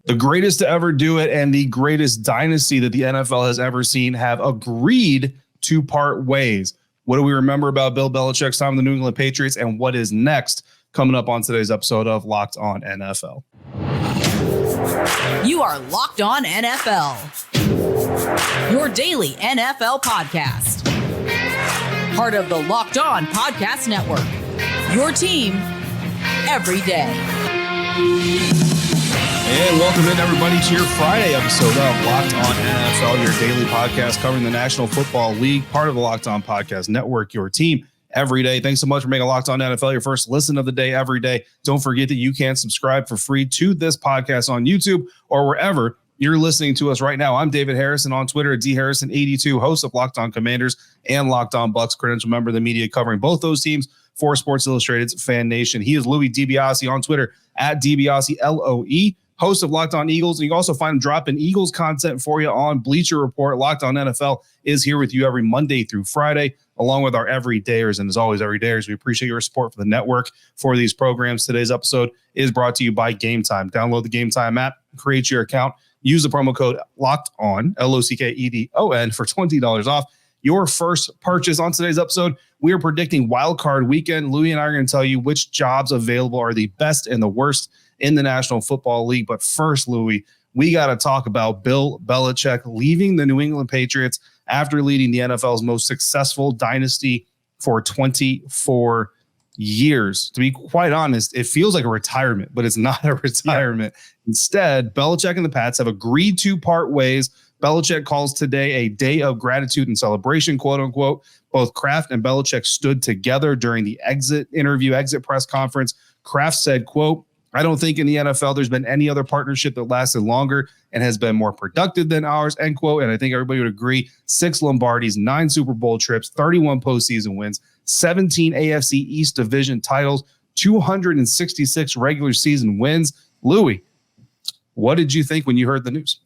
The greatest to ever do it and the greatest dynasty that the NFL has ever seen have agreed to part ways. What do we remember about Bill Belichick's time with the New England Patriots, and what is next coming up on today's episode of Locked On NFL? You are Locked On NFL, your daily NFL podcast. Part of the Locked On Podcast Network, your team every day. And welcome in, everybody, to your Friday episode of Locked On NFL, your daily podcast covering the National Football League, part of the Locked On Podcast Network, your team every day. Thanks so much for making Locked On NFL your first listen of the day every day. Don't forget that you can subscribe for free to this podcast on YouTube or wherever you're listening to us right now. I'm David Harrison on Twitter at dharrison82, host of Locked On Commanders and Locked On Bucks, credential member of the media covering both those teams for Sports Illustrated's Fan Nation. He is Louis DiBiase on Twitter at DiBiase LOE. Host of Locked On Eagles, and you can also find him dropping Eagles content for you on Bleacher Report. Locked On NFL is here with you every Monday through Friday, along with our everydayers. And as always, everydayers, we appreciate your support for the network for these programs. Today's episode is brought to you by Gametime. Download the Gametime app, create your account, use the promo code LOCKEDON, LOCKEDON, for $20 off your first purchase. On today's episode, we are predicting Wild Card Weekend. Louis and I are going to tell you which jobs available are the best and the worst in the National Football League. But first, Louis, we got to talk about Bill Belichick leaving the New England Patriots after leading the NFL's most successful dynasty for 24 years. To be quite honest, it feels like a retirement, but it's not a retirement. Yeah. Instead, Belichick and the Pats have agreed to part ways. Belichick calls today a day of gratitude and celebration, quote unquote. Both Kraft and Belichick stood together during the exit press conference. Kraft said, quote, "I don't think in the NFL there's been any other partnership that lasted longer and has been more productive than ours," end quote. And I think everybody would agree. 6 Lombardis, 9 Super Bowl trips, 31 postseason wins, 17 AFC East division titles, 266 regular season wins. Louis, what did you think when you heard the news?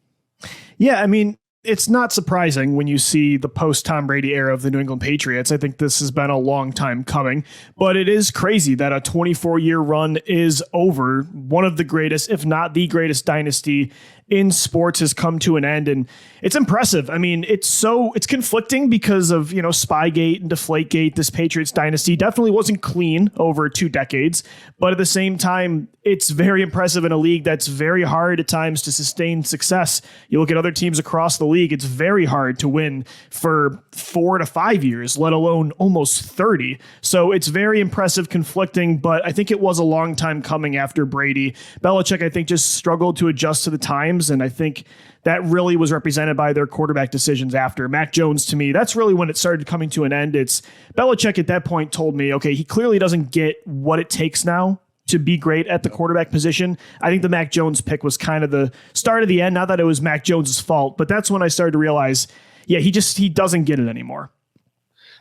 Yeah, I mean, it's not surprising when you see the post-Tom Brady era of the New England Patriots. I think this has been a long time coming, but it is crazy that a 24-year run is over. One of the greatest, if not the greatest dynasty in sports has come to an end, and it's impressive. I mean, it's conflicting because of, Spygate and Deflategate. This Patriots dynasty definitely wasn't clean over 2 decades, but at the same time, it's very impressive in a league that's very hard at times to sustain success. You look at other teams across the league, it's very hard to win for 4 to 5 years, let alone almost 30. So it's very impressive, conflicting, but I think it was a long time coming after Brady. Belichick, I think, just struggled to adjust to the times, and I think that really was represented by their quarterback decisions after. Mac Jones, to me, that's really when it started coming to an end. It's Belichick at that point told me, okay, he clearly doesn't get what it takes now to be great at the quarterback position. I think the Mac Jones pick was kind of the start of the end. Not that it was Mac Jones's fault, but that's when I started to realize, yeah, he doesn't get it anymore.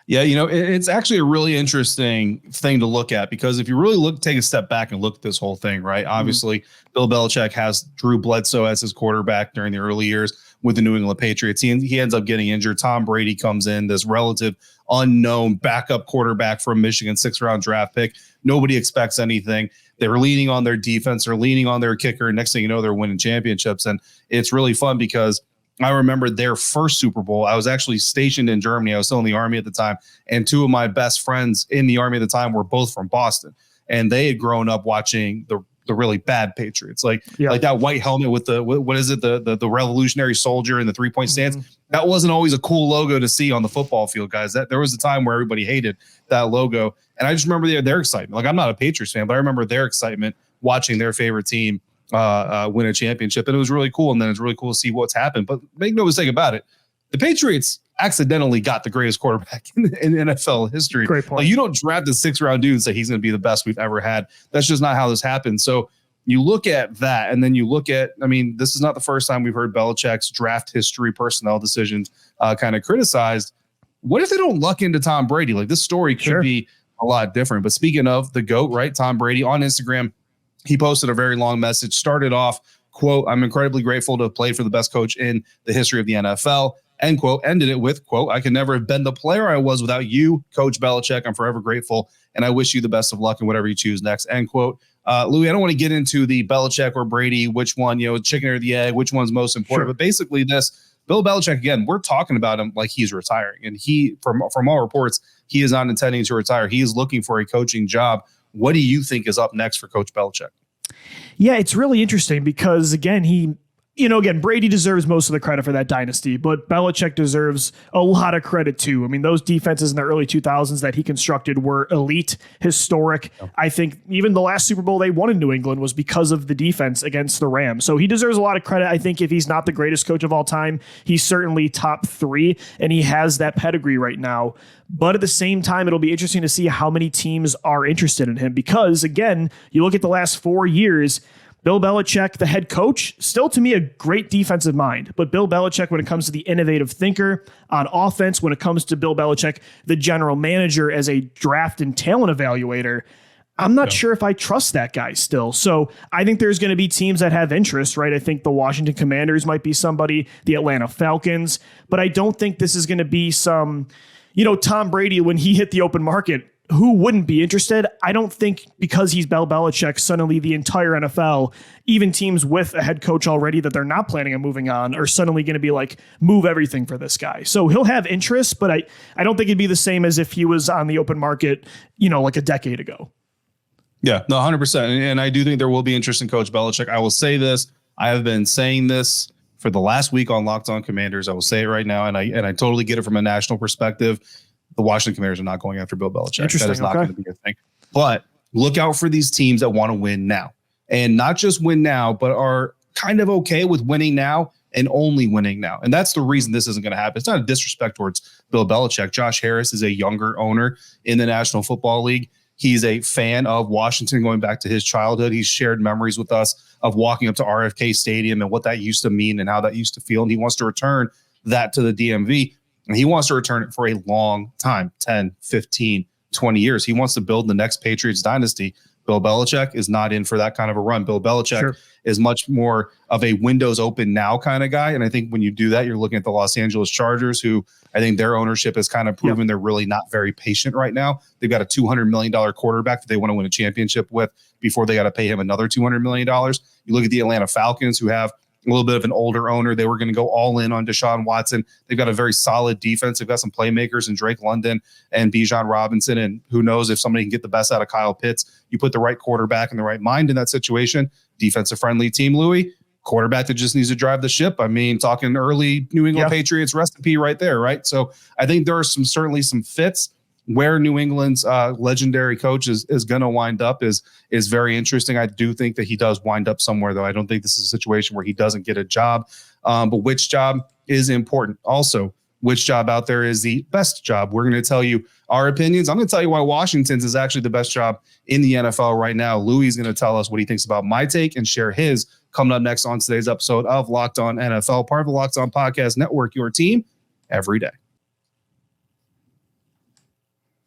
Yeah, it's actually a really interesting thing to look at, because if you really take a step back and look at this whole thing, right? Obviously, Bill Belichick has Drew Bledsoe as his quarterback during the early years with the New England Patriots. He ends up getting injured. Tom Brady comes in, this relative unknown backup quarterback from Michigan, 6th-round draft pick. Nobody expects anything. They're leaning on their defense. They're leaning on their kicker. Next thing you know, they're winning championships. And it's really fun because I remember their first Super Bowl. I was actually stationed in Germany. I was still in the Army at the time. And 2 of my best friends in the Army at the time were both from Boston. And they had grown up watching the really bad Patriots, like that white helmet with the Revolutionary Soldier and the 3-point stance. That wasn't always a cool logo to see on the football field, guys. There was a time where everybody hated that logo, and I just remember their excitement. Like, I'm not a Patriots fan, but I remember their excitement watching their favorite team win a championship, and it was really cool. And then it's really cool to see what's happened. But make no mistake about it, the Patriots accidentally got the greatest quarterback in NFL history. Great point. Like, you don't draft a 6th-round dude and say he's going to be the best we've ever had. That's just not how this happened. So you look at that, and then you look at, I mean, this is not the first time we've heard Belichick's draft history, personnel decisions kind of criticized. What if they don't luck into Tom Brady? Like, this story could be a lot different. But speaking of the GOAT, right, Tom Brady, on Instagram, he posted a very long message, started off, quote, "I'm incredibly grateful to have played for the best coach in the history of the NFL." End quote. Ended it with, quote, "I could never have been the player I was without you, Coach Belichick. I'm forever grateful, and I wish you the best of luck in whatever you choose next." End quote. Louis, I don't want to get into the Belichick or Brady, which one, chicken or the egg, which one's most important. Sure. But basically Bill Belichick, again, we're talking about him like he's retiring. And he, from all reports, he is not intending to retire. He is looking for a coaching job. What do you think is up next for Coach Belichick? Yeah, it's really interesting because, again, Brady deserves most of the credit for that dynasty, but Belichick deserves a lot of credit too. I mean, those defenses in the early 2000s that he constructed were elite, historic. Yep. I think even the last Super Bowl they won in New England was because of the defense against the Rams. So he deserves a lot of credit. I think if he's not the greatest coach of all time, he's certainly top 3, and he has that pedigree right now. But at the same time, it'll be interesting to see how many teams are interested in him because, again, you look at the last 4 years, Bill Belichick, the head coach, still to me a great defensive mind. But Bill Belichick, when it comes to the innovative thinker on offense, when it comes to Bill Belichick, the general manager as a draft and talent evaluator, I'm not sure if I trust that guy still. So I think there's going to be teams that have interest, right? I think the Washington Commanders might be somebody, the Atlanta Falcons, but I don't think this is going to be some, Tom Brady when he hit the open market. Who wouldn't be interested? I don't think because he's Bill Belichick, suddenly the entire NFL, even teams with a head coach already that they're not planning on moving on, are suddenly going to be like, move everything for this guy. So he'll have interest, but I don't think it'd be the same as if he was on the open market, like a decade ago. Yeah, no, 100%. And I do think there will be interest in Coach Belichick. I will say this. I have been saying this for the last week on Locked On Commanders. I will say it right now, and I totally get it from a national perspective. The Washington Commanders are not going after Bill Belichick. That is not going to be a thing. But look out for these teams that want to win now. And not just win now, but are kind of okay with winning now and only winning now. And that's the reason this isn't going to happen. It's not a disrespect towards Bill Belichick. Josh Harris is a younger owner in the National Football League. He's a fan of Washington going back to his childhood. He's shared memories with us of walking up to RFK Stadium and what that used to mean and how that used to feel. And he wants to return that to the DMV. And he wants to return it for a long time, 10, 15, 20 years. He wants to build the next Patriots dynasty. Bill Belichick is not in for that kind of a run. Bill Belichick is much more of a windows open now kind of guy. And I think when you do that, you're looking at the Los Angeles Chargers, who I think their ownership has kind of proven they're really not very patient right now. They've got a $200 million quarterback that they want to win a championship with before they got to pay him another $200 million. You look at the Atlanta Falcons, who have a little bit of an older owner. They were going to go all in on Deshaun Watson. They've got a very solid defense. They've got some playmakers in Drake London and Bijan Robinson. And who knows if somebody can get the best out of Kyle Pitts. You put the right quarterback and the right mind in that situation. Defensive-friendly team, Louis. Quarterback that just needs to drive the ship. I mean, talking early New England Patriots recipe right there, right? So I think there are certainly some fits. Where New England's legendary coach is going to wind up is very interesting. I do think that he does wind up somewhere, though. I don't think this is a situation where he doesn't get a job. But which job is important? Also, which job out there is the best job? We're going to tell you our opinions. I'm going to tell you why Washington's is actually the best job in the NFL right now. Louis is going to tell us what he thinks about my take and share his coming up next on today's episode of Locked On NFL, part of the Locked On Podcast Network, your team every day.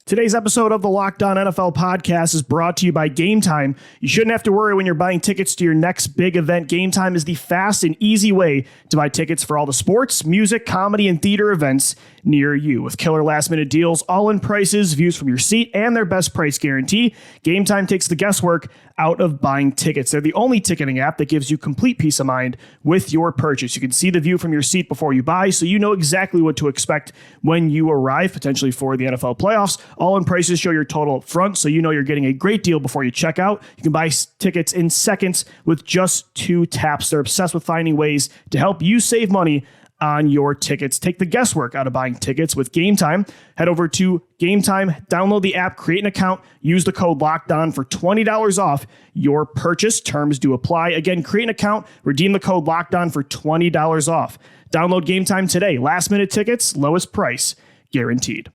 Today's episode of the Locked On NFL podcast is brought to you by Gametime. You shouldn't have to worry when you're buying tickets to your next big event. Gametime is the fast and easy way to buy tickets for all the sports, music, comedy, and theater events near you. With killer last-minute deals, all-in prices, views from your seat, and their best price guarantee, Gametime takes the guesswork out of buying tickets. They're the only ticketing app that gives you complete peace of mind with your purchase. You can see the view from your seat before you buy, so you know exactly what to expect when you arrive, potentially for the NFL playoffs. All-in prices show your total up front, so you know you're getting a great deal before you check out. You can buy tickets in seconds with just 2 taps. They're obsessed with finding ways to help you save money on your tickets. Take the guesswork out of buying tickets with Gametime. Head over to Gametime, download the app, create an account, use the code LOCKEDON for $20 off your purchase. Terms do apply. Again, create an account, redeem the code LOCKEDON for $20 off. Download Gametime today. Last minute tickets, lowest price guaranteed.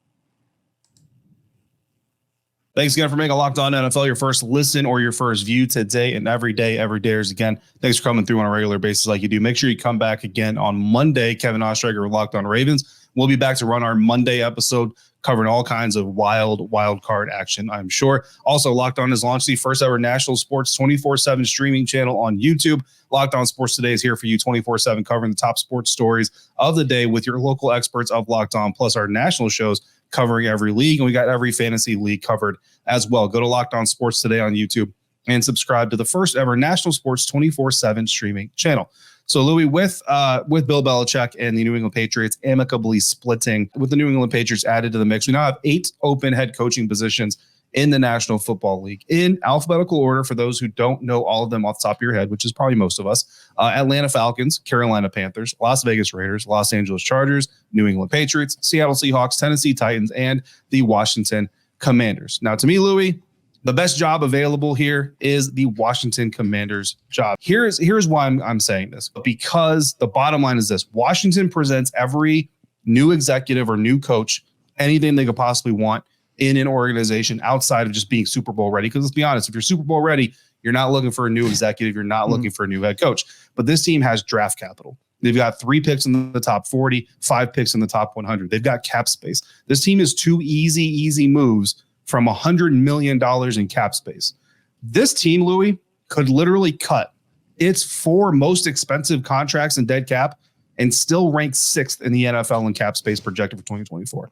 Thanks again for making Locked On NFL your first listen or your first view today and every day. Again, thanks for coming through on a regular basis like you do. Make sure you come back again on Monday. Kevin Ostreicher with Locked On Ravens. We'll be back to run our Monday episode covering all kinds of wild card action, I'm sure. Also, Locked On has launched the first ever national sports 24/7 streaming channel on YouTube. Locked On Sports Today is here for you 24/7, covering the top sports stories of the day with your local experts of Locked On, plus our national shows covering every league. And we got every fantasy league covered as well. Go to Locked On Sports Today on YouTube. and subscribe to the first ever national sports 24/7 streaming channel. So, Louis, with Bill Belichick and the New England Patriots amicably splitting, with the New England Patriots added to the mix, we now have 8 open head coaching positions in the National Football League in alphabetical order. For those who don't know all of them off the top of your head, which is probably most of us: Atlanta Falcons, Carolina Panthers, Las Vegas Raiders, Los Angeles Chargers, New England Patriots, Seattle Seahawks, Tennessee Titans, and the Washington Commanders. Now, to me, Louis, the best job available here is the Washington Commanders job. Here's why I'm saying this, because the bottom line is this: Washington presents every new executive or new coach anything they could possibly want in an organization outside of just being Super Bowl ready. Because let's be honest, if you're Super Bowl ready, you're not looking for a new executive. You're not looking for a new head coach. But this team has draft capital. They've got 3 picks in the top 40, 5 picks in the top 100. They've got cap space. This team is 2 easy moves from $100 million in cap space. This team, Louis, could literally cut its 4 most expensive contracts in dead cap and still rank 6th in the NFL in cap space projected for 2024.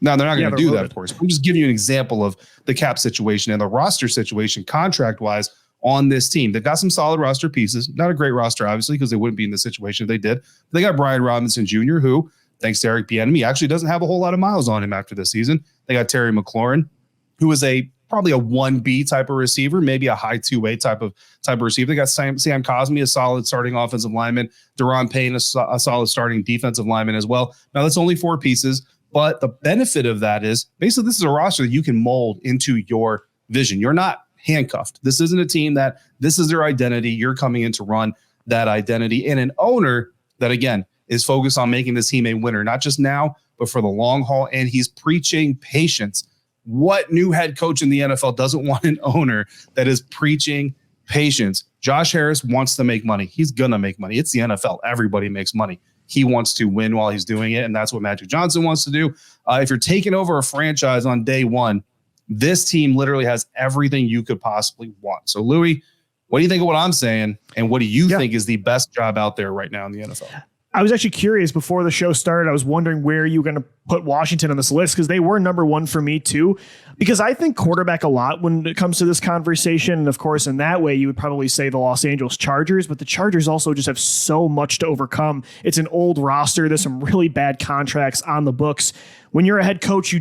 Now, they're not going to do that, of course. I'm just giving you an example of the cap situation and the roster situation contract-wise on this team. They've got some solid roster pieces. Not a great roster, obviously, because they wouldn't be in this situation if they did. They got Brian Robinson Jr., who, thanks to Eric Bieniemy, actually doesn't have a whole lot of miles on him after this season. They got Terry McLaurin, who is probably a 1B type of receiver, maybe a high 2A type of receiver. They got Sam Cosmi, a solid starting offensive lineman. Deron Payne, a solid starting defensive lineman as well. Now, that's only 4 pieces. But the benefit of that is basically this is a roster that you can mold into your vision. You're not handcuffed. This isn't a team that this is their identity. You're coming in to run that identity, and an owner that, again, is focused on making this team a winner, not just now, but for the long haul. And he's preaching patience. What new head coach in the NFL doesn't want an owner that is preaching patience? Josh Harris wants to make money. He's going to make money. It's the NFL. Everybody makes money. He wants to win while he's doing it, and that's what Magic Johnson wants to do. If you're taking over a franchise on day one, this team literally has everything you could possibly want. So, Louis, what do you think of what I'm saying, and what do you think is the best job out there right now in the NFL? I was actually curious before the show started. I was wondering where you were going to put Washington on this list, because they were number 1 for me too, because I think quarterback a lot when it comes to this conversation. And of course, in that way, you would probably say the Los Angeles Chargers, but the Chargers also just have so much to overcome. It's an old roster. There's some really bad contracts on the books. When you're a head coach,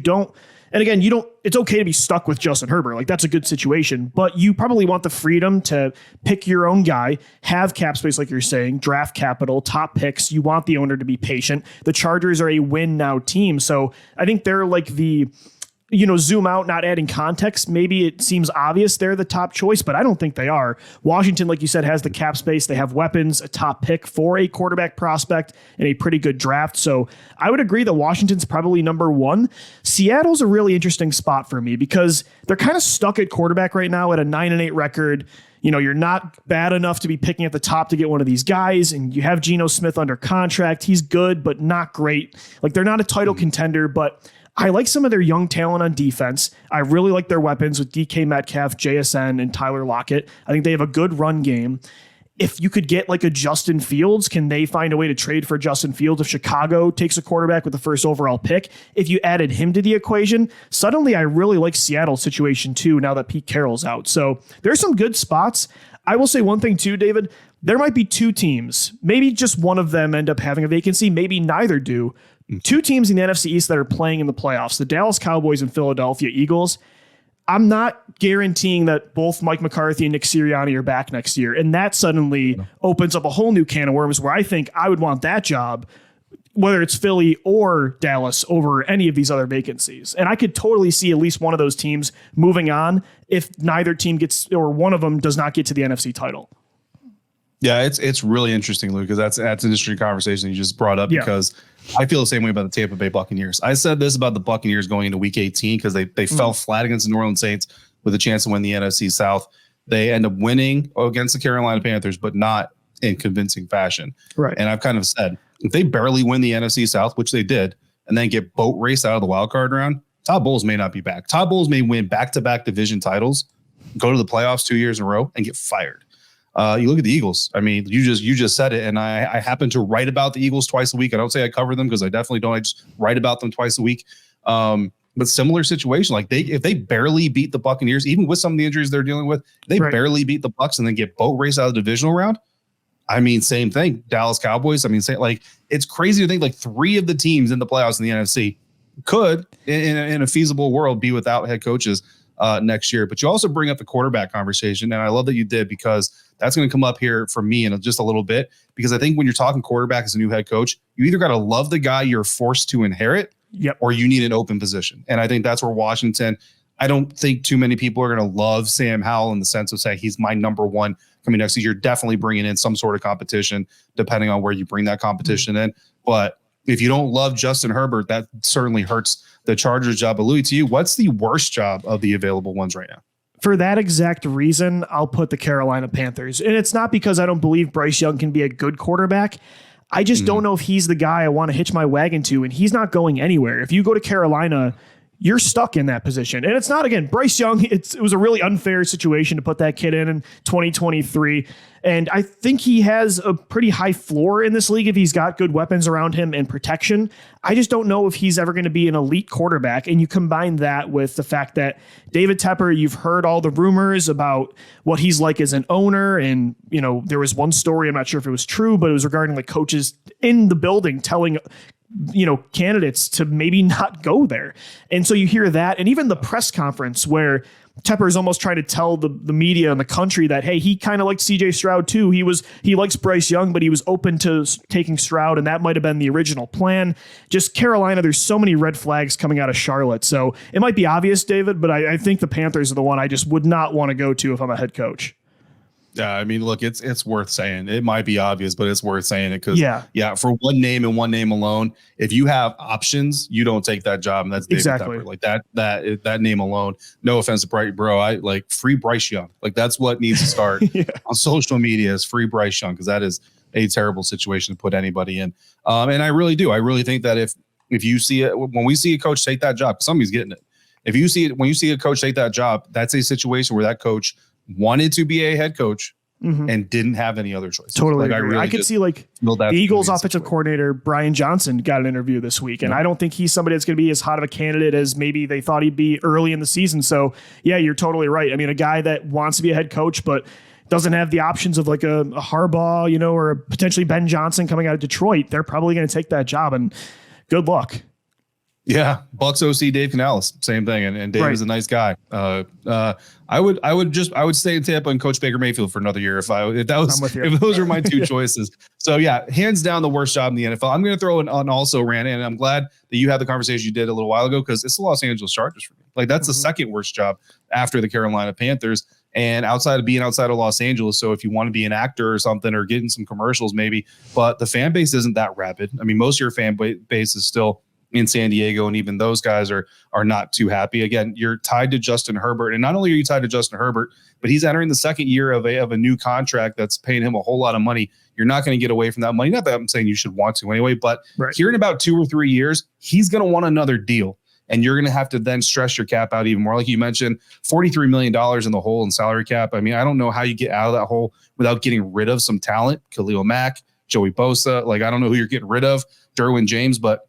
it's okay to be stuck with Justin Herbert. Like, that's a good situation, but you probably want the freedom to pick your own guy, have cap space, like you're saying, draft capital, top picks. You want the owner to be patient. The Chargers are a win now team. So I think they're like the, zoom out, not adding context. Maybe it seems obvious they're the top choice, but I don't think they are. Washington, like you said, has the cap space. They have weapons, a top pick for a quarterback prospect, and a pretty good draft. So I would agree that Washington's probably number 1. Seattle's a really interesting spot for me because they're kind of stuck at quarterback right now at a 9-8 record. You're not bad enough to be picking at the top to get one of these guys, and you have Geno Smith under contract. He's good, but not great. Like, they're not a title contender, but I like some of their young talent on defense. I really like their weapons with DK Metcalf, JSN, and Tyler Lockett. I think they have a good run game. If you could get like a Justin Fields, can they find a way to trade for Justin Fields if Chicago takes a quarterback with the first overall pick? If you added him to the equation, suddenly I really like Seattle's situation too, now that Pete Carroll's out. So there's some good spots. I will say one thing too, David. There might be 2 teams. Maybe just one of them end up having a vacancy. Maybe neither do. 2 teams in the NFC East that are playing in the playoffs, the Dallas Cowboys and Philadelphia Eagles. I'm not guaranteeing that both Mike McCarthy and Nick Sirianni are back next year. And that suddenly opens up a whole new can of worms where I think I would want that job, whether it's Philly or Dallas, over any of these other vacancies. And I could totally see at least one of those teams moving on if neither team gets, or one of them does not get to the NFC title. Yeah, it's really interesting, Luke, because that's an interesting conversation you just brought up, because I feel the same way about the Tampa Bay Buccaneers. I said this about the Buccaneers going into Week 18 because they fell flat against the New Orleans Saints with a chance to win the NFC South. They end up winning against the Carolina Panthers, but not in convincing fashion. Right. And I've kind of said, if they barely win the NFC South, which they did, and then get boat raced out of the wild card round, Todd Bowles may not be back. Todd Bowles may win back-to-back division titles, go to the playoffs 2 years in a row, and get fired. You look at the Eagles. I mean, you just said it, and I happen to write about the Eagles twice a week. I don't say I cover them because I definitely don't. I just write about them twice a week. but similar situation. Like if they barely beat the Buccaneers, even with some of the injuries they're dealing with, they barely beat the Bucs and then get boat race out of the divisional round. I mean, same thing. Dallas Cowboys. I mean, like it's crazy to think like 3 of the teams in the playoffs in the NFC could, in a feasible world, be without head coaches next year. But you also bring up the quarterback conversation, and I love that you did, because that's going to come up here for me in just a little bit. Because I think when you're talking quarterback as a new head coach, you either got to love the guy you're forced to inherit, or you need an open position. And I think that's where Washington, I don't think too many people are going to love Sam Howell in the sense of saying he's my number one coming next year. You're definitely bringing in some sort of competition, depending on where you bring that competition in. But if you don't love Justin Herbert, that certainly hurts the Chargers job. But Louis, to you, what's the worst job of the available ones right now? For that exact reason, I'll put the Carolina Panthers. And it's not because I don't believe Bryce Young can be a good quarterback. I just don't know if he's the guy I want to hitch my wagon to, and he's not going anywhere. If you go to Carolina, you're stuck in that position. And it's not, again, Bryce Young, it was a really unfair situation to put that kid in 2023. And I think he has a pretty high floor in this league if he's got good weapons around him and protection. I just don't know if he's ever going to be an elite quarterback. And you combine that with the fact that David Tepper, you've heard all the rumors about what he's like as an owner. And, you know, there was one story, I'm not sure if it was true, but it was regarding like coaches in the building telling candidates to maybe not go there. And so you hear that, and even the press conference where Tepper is almost trying to tell the media and the country that, hey, he kind of liked CJ Stroud too. He likes Bryce Young, but he was open to taking Stroud, and that might have been the original plan. Just Carolina, there's so many red flags coming out of Charlotte. So it might be obvious, David, but I think the Panthers are the one I just would not want to go to if I'm a head coach. Yeah, I mean, look, it's worth saying. It might be obvious, but it's worth saying it because, for one name and one name alone, if you have options, you don't take that job, and that's David Tepper. Like that name alone. No offense to Bright, bro. I like free Bryce Young. Like that's what needs to start on social media is free Bryce Young, because that is a terrible situation to put anybody in. And I really do. I really think that if you see it, when we see a coach take that job, somebody's getting it. If you see it, when you see a coach take that job, that's a situation where that coach wanted to be a head coach and didn't have any other choice. Totally. Like, I could see like the Eagles offensive coordinator, Brian Johnson, got an interview this week. And I don't think he's somebody that's going to be as hot of a candidate as maybe they thought he'd be early in the season. So yeah, you're totally right. I mean, a guy that wants to be a head coach, but doesn't have the options of like a Harbaugh, or potentially Ben Johnson coming out of Detroit. They're probably going to take that job, and good luck. Yeah, Bucks OC Dave Canales, same thing, and Dave is a nice guy. I would stay in Tampa and coach Baker Mayfield for another year if those were my two choices. So yeah, hands down the worst job in the NFL. I'm going to throw an also ran, and I'm glad that you had the conversation you did a little while ago, because it's the Los Angeles Chargers for me. Like that's the second worst job after the Carolina Panthers, and outside of Los Angeles. So if you want to be an actor or something or get in some commercials maybe, but the fan base isn't that rabid. I mean, most of your fan base is still in San Diego, and even those guys are not too happy. Again, you're tied to Justin Herbert, and not only are you tied to Justin Herbert, but he's entering the second year of a new contract that's paying him a whole lot of money. You're not going to get away from that money. Not that I'm saying you should want to anyway, but here in about 2 or 3 years, he's going to want another deal, and you're going to have to then stress your cap out even more. Like you mentioned, $43 million in the hole in salary cap. I mean, I don't know how you get out of that hole without getting rid of some talent. Khalil Mack, Joey Bosa. Like I don't know who you're getting rid of, Derwin James, but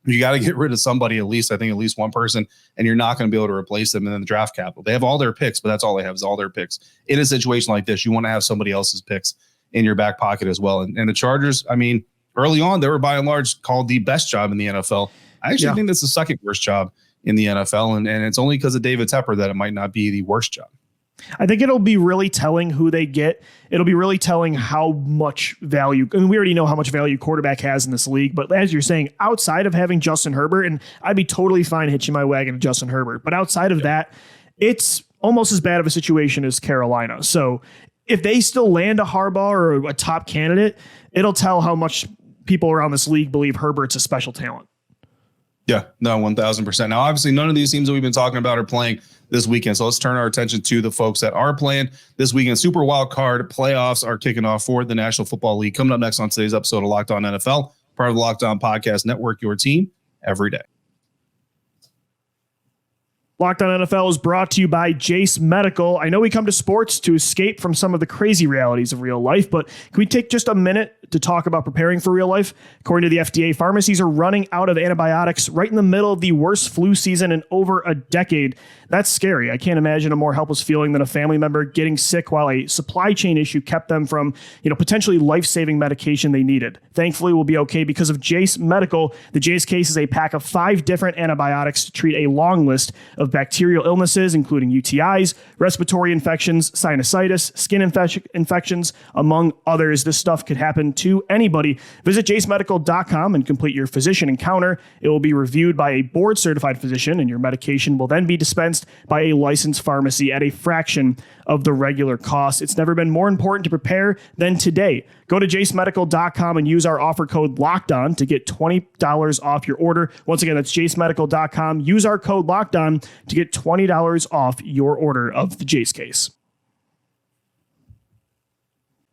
you got to get rid of somebody, at least one person, and you're not going to be able to replace them in the draft capital. They have all their picks, but that's all they have is all their picks. In a situation like this, you want to have somebody else's picks in your back pocket as well. And the Chargers, I mean, early on, they were by and large called the best job in the NFL. I actually think that's the second worst job in the NFL, and it's only because of David Tepper that it might not be the worst job. I think it'll be really telling who they get. It'll be really telling how much value. I mean, we already know how much value quarterback has in this league, but as you're saying, outside of having Justin Herbert, and I'd be totally fine hitching my wagon to Justin Herbert, but outside of that, it's almost as bad of a situation as Carolina. So if they still land a Harbaugh or a top candidate, it'll tell how much people around this league believe Herbert's a special talent. Yeah, no, 1,000%. Now, obviously, none of these teams that we've been talking about are playing this weekend. So let's turn our attention to the folks that are playing this weekend. Super Wild Card playoffs are kicking off for the National Football League. Coming up next on today's episode of Locked On NFL, part of the Locked On Podcast Network, your team every day. Locked On NFL is brought to you by Jase Medical. I know we come to sports to escape from some of the crazy realities of real life, but can we take just a minute to talk about preparing for real life. According to the FDA, pharmacies are running out of antibiotics right in the middle of the worst flu season in over a decade. That's scary. I can't imagine a more helpless feeling than a family member getting sick while a supply chain issue kept them from, potentially life-saving medication they needed. Thankfully, we'll be okay because of Jase Medical. The Jase case is a pack of 5 different antibiotics to treat a long list of bacterial illnesses, including UTIs, respiratory infections, sinusitis, skin infections, among others. This stuff could happen to anybody. Visit jasemedical.com and complete your physician encounter. It will be reviewed by a board-certified physician, and your medication will then be dispensed by a licensed pharmacy at a fraction of the regular cost. It's never been more important to prepare than today. Go to jasemedical.com and use our offer code LOCKEDON to get $20 off your order. Once again, that's jasemedical.com. Use our code LOCKEDON to get $20 off your order of the Jase case.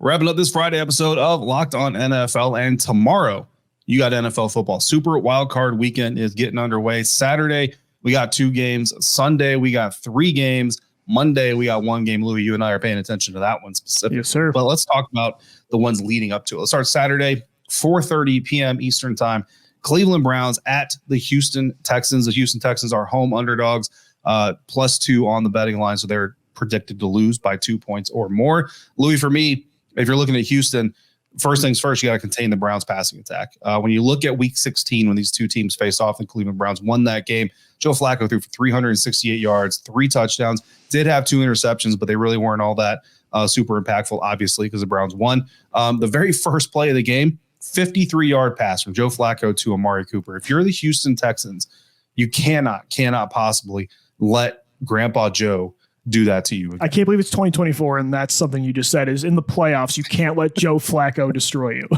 Wrapping up this Friday episode of Locked On NFL, and tomorrow you got NFL football. Super Wild Card Weekend is getting underway. Saturday, we got 2 games. Sunday, we got 3 games. Monday, we got 1 game. Louis, you and I are paying attention to that one specifically. Yes, sir. But let's talk about the ones leading up to it. Let's start Saturday, 4:30 p.m. Eastern time. Cleveland Browns at the Houston Texans. The Houston Texans are home underdogs, +2 on the betting line, so they're predicted to lose by 2 points or more. Louis, for me, if you're looking at Houston, first things first, you got to contain the Browns passing attack. When you look at week 16, when these 2 teams faced off, the Cleveland Browns won that game. Joe Flacco threw for 368 yards, 3 touchdowns, did have 2 interceptions, but they really weren't all that super impactful, obviously, because the Browns won. The very first play of the game, 53-yard pass from Joe Flacco to Amari Cooper. If you're the Houston Texans, you cannot possibly let Grandpa Joe do that to you again. I can't believe it's 2024, and that's something you just said, is in the playoffs, you can't let Joe Flacco destroy you.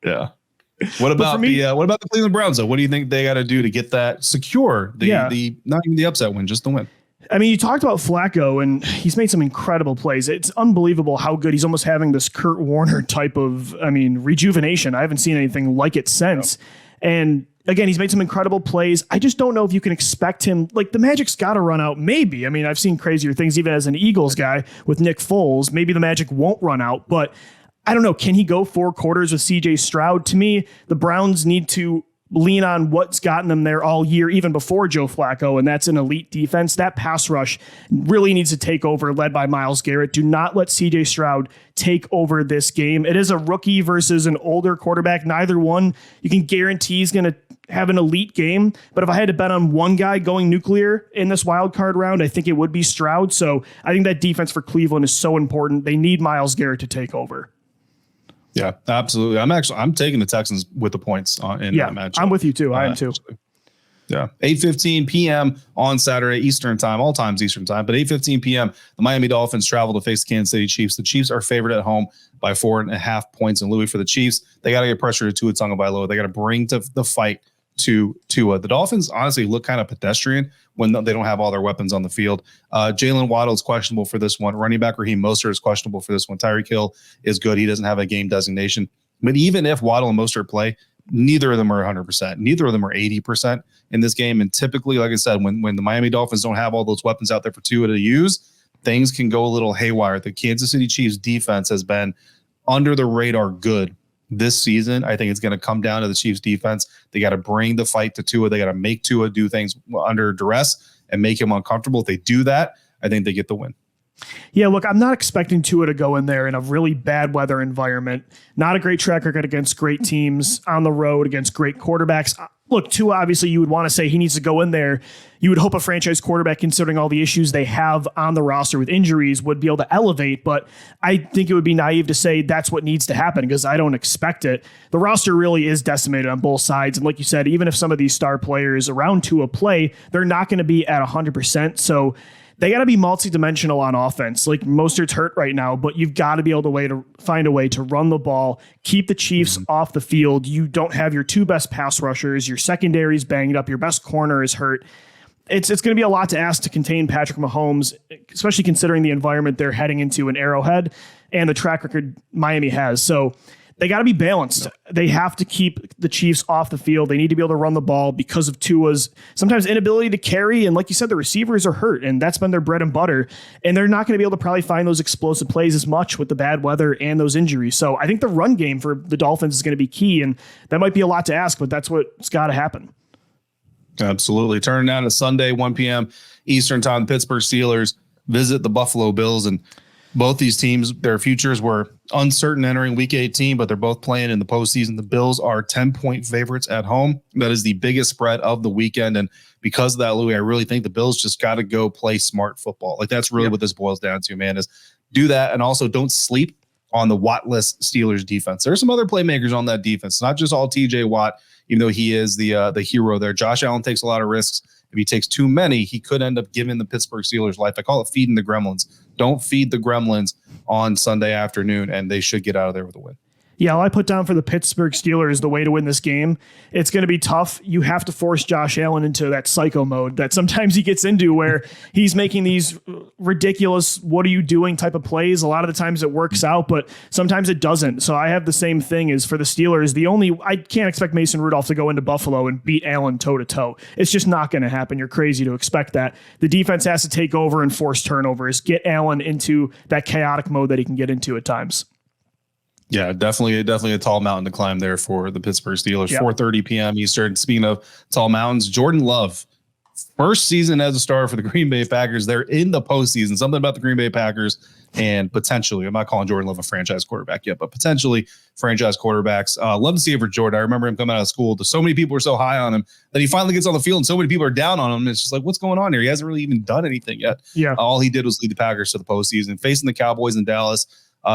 Yeah. What about the Cleveland Browns, though? What do you think they got to do to get that secure? The not even the upset win, just the win. I mean, you talked about Flacco, and he's made some incredible plays. It's unbelievable how good he's almost having this Kurt Warner type of, rejuvenation. I haven't seen anything like it since. No. And again, he's made some incredible plays. I just don't know if you can expect him. Like, the Magic's got to run out. Maybe. I mean, I've seen crazier things even as an Eagles guy with Nick Foles. Maybe the Magic won't run out, but I don't know. Can he go 4 quarters with CJ Stroud? To me, the Browns need to lean on what's gotten them there all year, even before Joe Flacco, and that's an elite defense. That pass rush really needs to take over, led by Myles Garrett. Do not let CJ Stroud take over this game. It is a rookie versus an older quarterback. Neither one you can guarantee is going to have an elite game. But if I had to bet on one guy going nuclear in this wild card round, I think it would be Stroud. So I think that defense for Cleveland is so important. They need Myles Garrett to take over. Yeah, absolutely. I'm taking the Texans with the points in that match. I'm with you too. I am too. Yeah. 8:15 p.m. on Saturday Eastern time, all times Eastern time, but 8:15 p.m. the Miami Dolphins travel to face the Kansas City Chiefs. The Chiefs are favored at home by 4.5 points. And Louis, for the Chiefs, they got to get pressure to Tua Tagovailoa. They got to bring to the fight to Tua. The Dolphins honestly look kind of pedestrian when they don't have all their weapons on the field. Jalen Waddle is questionable for this one. Running back Raheem Mostert is questionable for this one. Tyreek Hill is good. He doesn't have a game designation. But even if Waddle and Mostert play, neither of them are 100%. Neither of them are 80% in this game. And typically, like I said, when the Miami Dolphins don't have all those weapons out there for Tua to use, things can go a little haywire. The Kansas City Chiefs defense has been under the radar good this season. I think it's going to come down to the Chiefs defense. They got to bring the fight to Tua. They got to make Tua do things under duress and make him uncomfortable. If they do that, I think they get the win. Yeah, look, I'm not expecting Tua to go in there in a really bad weather environment. Not a great track record against great teams on the road, against great quarterbacks. Look, Tua, obviously, you would want to say he needs to go in there. You would hope a franchise quarterback, considering all the issues they have on the roster with injuries, would be able to elevate. But I think it would be naive to say that's what needs to happen, because I don't expect it. The roster really is decimated on both sides. And like you said, even if some of these star players around Tua play, they're not going to be at 100%. So they got to be multidimensional on offense. Like, Mostert's hurt right now, but you've got to be able to find a way to run the ball, keep the Chiefs off the field. You don't have your 2 best pass rushers. Your secondary's banged up. Your best corner is hurt. It's going to be a lot to ask to contain Patrick Mahomes, especially considering the environment they're heading into in Arrowhead and the track record Miami has. So they got to be balanced. No. They have to keep the Chiefs off the field. They need to be able to run the ball because of Tua's sometimes inability to carry. And like you said, the receivers are hurt, and that's been their bread and butter. And they're not going to be able to probably find those explosive plays as much with the bad weather and those injuries. So I think the run game for the Dolphins is going to be key. And that might be a lot to ask, but that's what's got to happen. Absolutely. Turning down to Sunday, 1 p.m. Eastern time, the Pittsburgh Steelers visit the Buffalo Bills. And both these teams, their futures were uncertain entering week 18, but they're both playing in the postseason. The Bills are 10-point favorites at home. That is the biggest spread of the weekend. And because of that, Louis, I really think the Bills just got to go play smart football. Like, that's really what this boils down to, man, is do that. And also don't sleep on the Wattless Steelers defense. There's some other playmakers on that defense, not just all TJ Watt, even though he is the hero there. Josh Allen takes a lot of risks. If he takes too many, he could end up giving the Pittsburgh Steelers life. I call it feeding the gremlins. Don't feed the gremlins on Sunday afternoon, and they should get out of there with a win. Yeah, all I put down for the Pittsburgh Steelers, the way to win this game, it's going to be tough. You have to force Josh Allen into that psycho mode that sometimes he gets into where he's making these ridiculous, what are you doing type of plays. A lot of the times it works out, but sometimes it doesn't. So I have the same thing as for the Steelers. I can't expect Mason Rudolph to go into Buffalo and beat Allen toe to toe. It's just not going to happen. You're crazy to expect that. The defense has to take over and force turnovers, get Allen into that chaotic mode that he can get into at times. Yeah, definitely a tall mountain to climb there for the Pittsburgh Steelers. 4:30 p.m. Eastern. Speaking of tall mountains, Jordan Love, first season as a starter for the Green Bay Packers. They're in the postseason. Something about the Green Bay Packers and potentially, I'm not calling Jordan Love a franchise quarterback yet, but potentially franchise quarterbacks. Love to see it for Jordan. I remember him coming out of school. So many people were so high on him that he finally gets on the field and so many people are down on him. It's just like, what's going on here? He hasn't really even done anything yet. Yeah. All he did was lead the Packers to the postseason, facing the Cowboys in Dallas.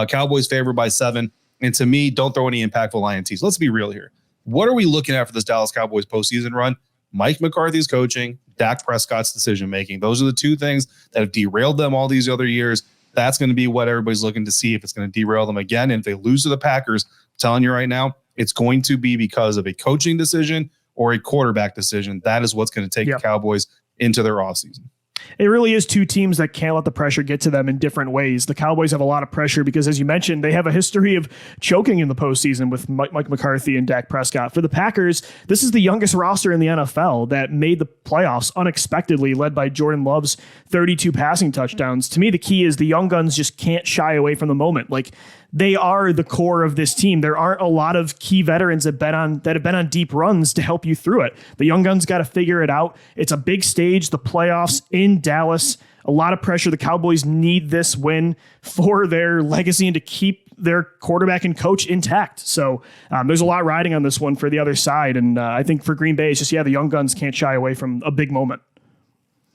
Cowboys favored by 7. And to me, don't throw any impactful INTs. Let's be real here. What are we looking at for this Dallas Cowboys postseason run? Mike McCarthy's coaching, Dak Prescott's decision-making. Those are the two things that have derailed them all these other years. That's going to be what everybody's looking to see if it's going to derail them again. And if they lose to the Packers, I'm telling you right now, it's going to be because of a coaching decision or a quarterback decision. That is what's going to take the Cowboys into their offseason. It really is two teams that can't let the pressure get to them in different ways. The Cowboys have a lot of pressure because, as you mentioned, they have a history of choking in the postseason with Mike McCarthy and Dak Prescott. For the Packers, this is the youngest roster in the NFL that made the playoffs unexpectedly, led by Jordan Love's 32 passing touchdowns. To me, the key is the young guns just can't shy away from the moment. Like, they are the core of this team. There aren't a lot of key veterans that have been on deep runs to help you through it. The young guns got to figure it out. It's a big stage, the playoffs in Dallas. A lot of pressure. The Cowboys need this win for their legacy and to keep their quarterback and coach intact. So there's a lot riding on this one for the other side. And I think for Green Bay, it's just, the young guns can't shy away from a big moment.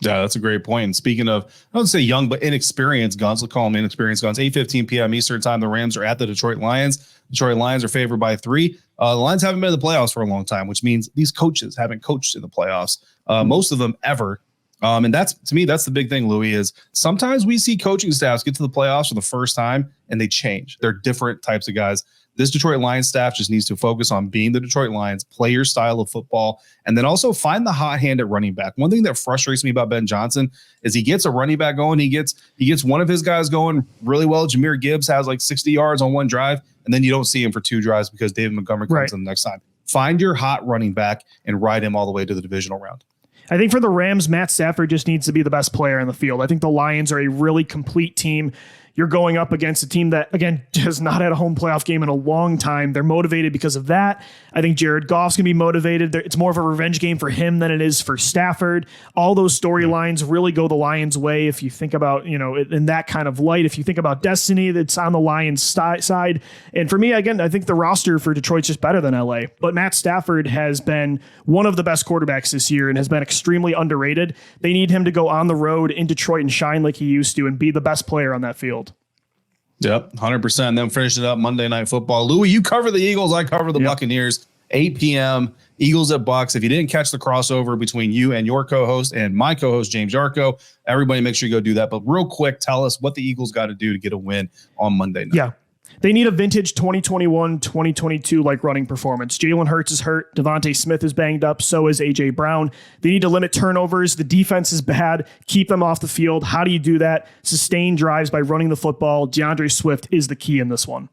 Yeah, that's a great point. And speaking of, I don't say young, but inexperienced guns, we'll call them inexperienced guns. 8:15 p.m. Eastern time, the Rams are at the Detroit Lions. Detroit Lions are favored by 3. The Lions haven't been in the playoffs for a long time, which means these coaches haven't coached in the playoffs, most of them ever. And that's, to me, that's the big thing, Louis, is sometimes we see coaching staffs get to the playoffs for the first time and they change. They're different types of guys. This Detroit Lions staff just needs to focus on being the Detroit Lions, play your style of football, and then also find the hot hand at running back. One thing that frustrates me about Ben Johnson is he gets a running back going. He gets one of his guys going really well. Jahmyr Gibbs has like 60 yards on one drive, and then you don't see him for 2 drives because David Montgomery comes in the next time. Find your hot running back and ride him all the way to the divisional round. I think for the Rams, Matt Stafford just needs to be the best player in the field. I think the Lions are a really complete team. You're going up against a team that, again, has not had a home playoff game in a long time. They're motivated because of that. I think Jared Goff's going to be motivated. It's more of a revenge game for him than it is for Stafford. All those storylines really go the Lions' way if you think about, in that kind of light. If you think about destiny, that's on the Lions' side. And for me, again, I think the roster for Detroit's just better than LA. But Matt Stafford has been one of the best quarterbacks this year and has been extremely underrated. They need him to go on the road in Detroit and shine like he used to and be the best player on that field. Yep, 100%. Then finish it up Monday Night Football. Louis, you cover the Eagles. I cover the Buccaneers. 8 p.m. Eagles at Bucs. If you didn't catch the crossover between you and your co-host and my co-host, James Yarko, everybody make sure you go do that. But real quick, tell us what the Eagles got to do to get a win on Monday night. Yeah. They need a vintage 2021, 2022 like running performance. Jalen Hurts is hurt. Devontae Smith is banged up. So is A.J. Brown. They need to limit turnovers. The defense is bad. Keep them off the field. How do you do that? Sustain drives by running the football. DeAndre Swift is the key in this one.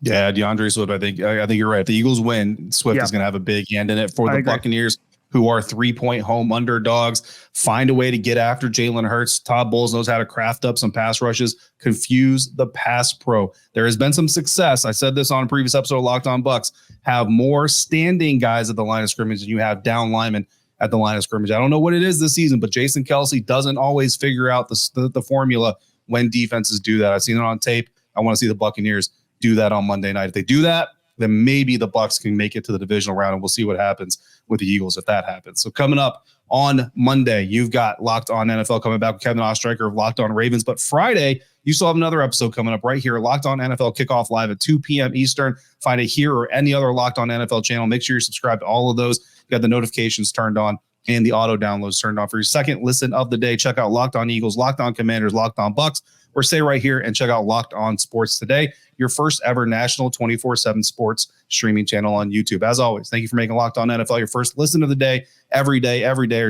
Yeah, DeAndre Swift. I think you're right. If the Eagles win, Swift is going to have a big hand in it for the Buccaneers, who are 3-point home underdogs. Find a way to get after Jalen Hurts. Todd Bowles knows how to craft up some pass rushes, confuse the pass pro. There has been some success. I said this on a previous episode of Locked On Bucks. Have more standing guys at the line of scrimmage than you have down linemen at the line of scrimmage. I don't know what it is this season, but Jason Kelce doesn't always figure out the formula when defenses do that. I've seen it on tape. I want to see the Buccaneers do that on Monday night. If they do that, then maybe the Bucs can make it to the divisional round, and we'll see what happens with the Eagles if that happens. So coming up on Monday, you've got Locked On NFL coming back with Kevin Ostreicher of Locked On Ravens. But Friday, you still have another episode coming up right here, Locked On NFL Kickoff Live at 2 p.m. Eastern. Find it here or any other Locked On NFL channel. Make sure you're subscribed to all of those. You got the notifications turned on and the auto downloads turned on for your second listen of the day. Check out Locked On Eagles, Locked On Commanders, Locked On Bucks, or stay right here and check out Locked On Sports Today, your first ever national 24/7 sports streaming channel on YouTube. As always, thank you for making Locked On NFL your first listen of the day, every day.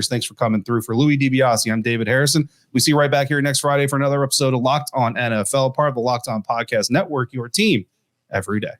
Thanks for coming through. For Louis DiBiase, I'm David Harrison. We see you right back here next Friday for another episode of Locked On NFL, part of the Locked On Podcast Network, your team every day.